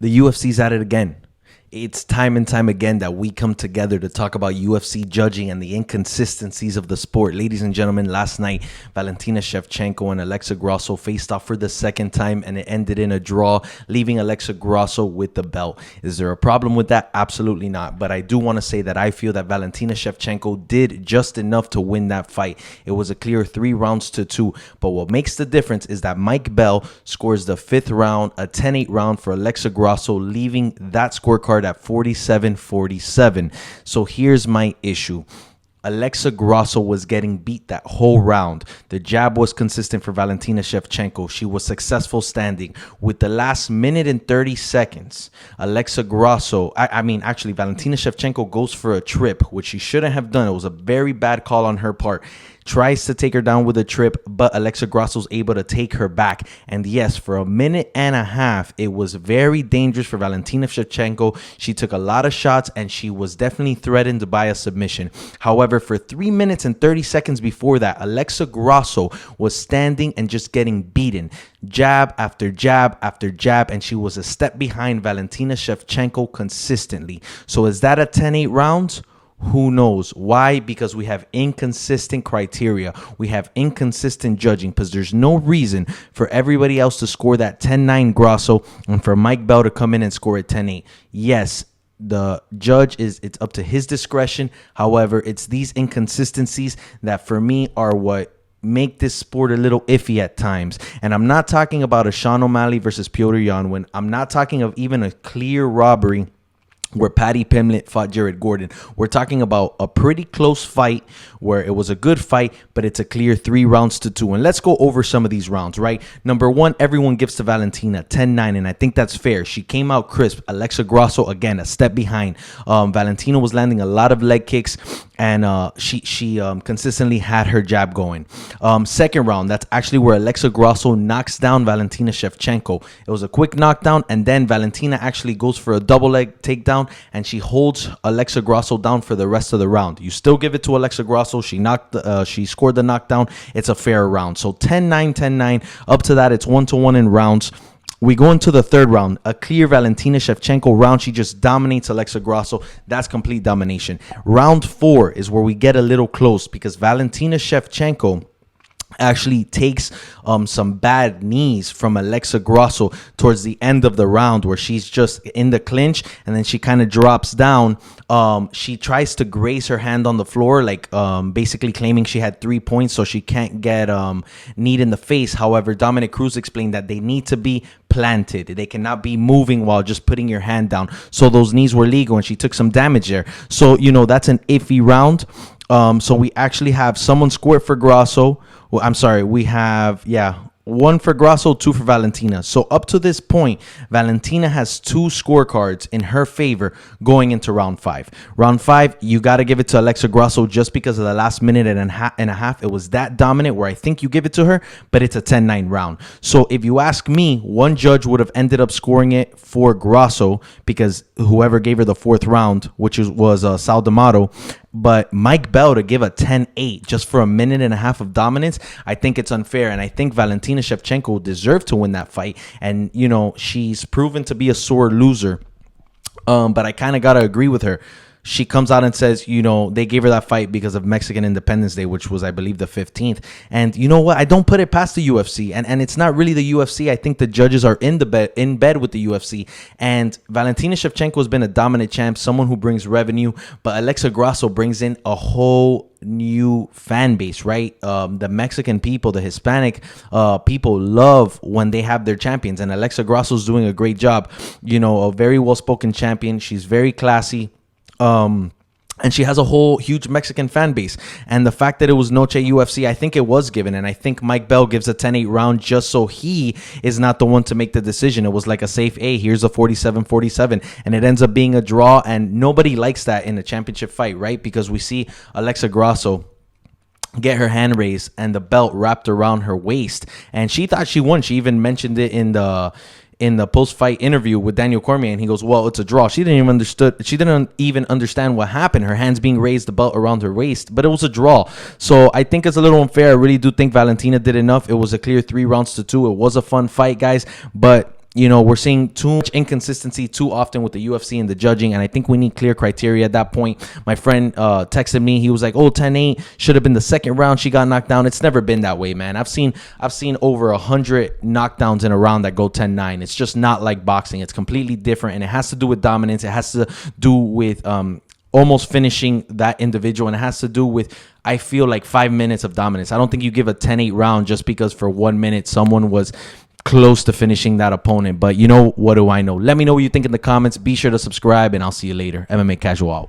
The UFC's at it again. It's time and time again that we come together to talk about UFC judging and the inconsistencies of the sport. Ladies and gentlemen, last night, Valentina Shevchenko and Alexa Grasso faced off for the second time, and it ended in a draw, leaving Alexa Grasso with the belt. Is there a problem with that? Absolutely not. But I do want to say that I feel that Valentina Shevchenko did just enough to win that fight. It was a clear 3-2. But what makes the difference is that Mike Bell scores the fifth round, a 10-8 round for Alexa Grasso, leaving that scorecard at 47-47. So here's my issue. Alexa Grasso was getting beat that whole round. The jab was consistent for Valentina Shevchenko. She was successful standing. With the last minute and 30 seconds, Alexa Grasso, actually, Valentina Shevchenko goes for a trip, which she shouldn't have done. It was a very bad call on her part. Tries to take her down with a trip, but Alexa Grasso's able to take her back. And yes, for a minute and a half, it was very dangerous for Valentina Shevchenko. She took a lot of shots, and she was definitely threatened by a submission. However, for 3 minutes and 30 seconds before that, Alexa Grasso was standing and just getting beaten. Jab after jab after jab, and she was a step behind Valentina Shevchenko consistently. So is that a 10-8 rounds? Who knows? Why? Because we have inconsistent criteria. We have inconsistent judging, because there's no reason for everybody else to score that 10-9 Grasso and for Mike Bell to come in and score it 10-8. Yes, the judge it's up to his discretion. However, it's these inconsistencies that for me are what make this sport a little iffy at times. And I'm not talking about a Sean O'Malley versus Piotr Yan. I'm not talking of even a clear robbery where Paddy Pimblett fought Jared Gordon. We're talking about a pretty close fight where it was a good fight, but it's a clear 3-2. And let's go over some of these rounds, right? Number one, everyone gives to Valentina 10-9, and I think that's fair. She came out crisp. Alexa Grasso, again, a step behind. Valentina was landing a lot of leg kicks, and she consistently had her jab going. Second round, that's actually where Alexa Grasso knocks down Valentina Shevchenko. It was a quick knockdown, and then Valentina actually goes for a double leg takedown, and she holds Alexa Grasso down for the rest of the round. You still give it to Alexa Grasso. She scored the knockdown. It's a fair round. So 10-9, 10-9. Up to that, it's 1-1 in rounds. We go into the third round, a clear Valentina Shevchenko round. She just dominates Alexa Grasso. That's complete domination. Round 4 is where we get a little close, because Valentina Shevchenko actually takes some bad knees from Alexa Grasso towards the end of the round, where she's just in the clinch and then she kind of drops down. She tries to graze her hand on the floor, like basically claiming she had 3 points, so she can't get kneed in the face. However, Dominic Cruz explained that they need to be planted. They cannot be moving while just putting your hand down. So those knees were legal, and she took some damage there. So, that's an iffy round. So we actually have someone scored for Grasso. Well, I'm sorry. We have, 1 for Grasso, 2 for Valentina. So up to this point, Valentina has 2 scorecards in her favor going into round 5. Round 5, you got to give it to Alexa Grasso just because of the last minute and a half. It was that dominant where I think you give it to her, but it's a 10-9 round. So if you ask me, one judge would have ended up scoring it for Grasso, because whoever gave her the 4th round, which was Sal D'Amato. But Mike Bell to give a 10-8 just for a minute and a half of dominance, I think it's unfair. And I think Valentina Shevchenko deserved to win that fight. And, she's proven to be a sore loser. But I kind of got to agree with her. She comes out and says, they gave her that fight because of Mexican Independence Day, which was, I believe, the 15th. And you know what? I don't put it past the UFC. And it's not really the UFC. I think the judges are in bed with the UFC. And Valentina Shevchenko has been a dominant champ, someone who brings revenue. But Alexa Grasso brings in a whole new fan base, right? The Mexican people, the Hispanic people love when they have their champions. And Alexa Grasso's doing a great job. A very well-spoken champion. She's very classy. And she has a whole huge Mexican fan base. And the fact that it was Noche UFC, I think it was given. And I think Mike Bell gives a 10-8 round just so he is not the one to make the decision. It was like a safe, here's a 47-47. And it ends up being a draw. And nobody likes that in a championship fight, right? Because we see Alexa Grasso get her hand raised and the belt wrapped around her waist. And she thought she won. She even mentioned it in the post-fight interview with Daniel Cormier, and he goes, well, it's a draw. She didn't even understand what happened. Her hands being raised, the belt around her waist, but it was a draw. So I think it's a little unfair. I really do think Valentina did enough. It was a clear 3-2. It was a fun fight, guys, but we're seeing too much inconsistency too often with the UFC and the judging, and I think we need clear criteria at that point. My friend texted me. He was like, "Oh, 10-8 should have been the second round. She got knocked down." It's never been that way, man. I've seen over 100 knockdowns in a round that go 10-9. It's just not like boxing. It's completely different, and it has to do with dominance. It has to do with almost finishing that individual, and it has to do with, I feel like, 5 minutes of dominance. I don't think you give a 10-8 round just because for 1 minute someone was close to finishing that opponent. But what do I know? Let me know what you think in the comments. Be sure to subscribe, and I'll see you later. MMA Casual out.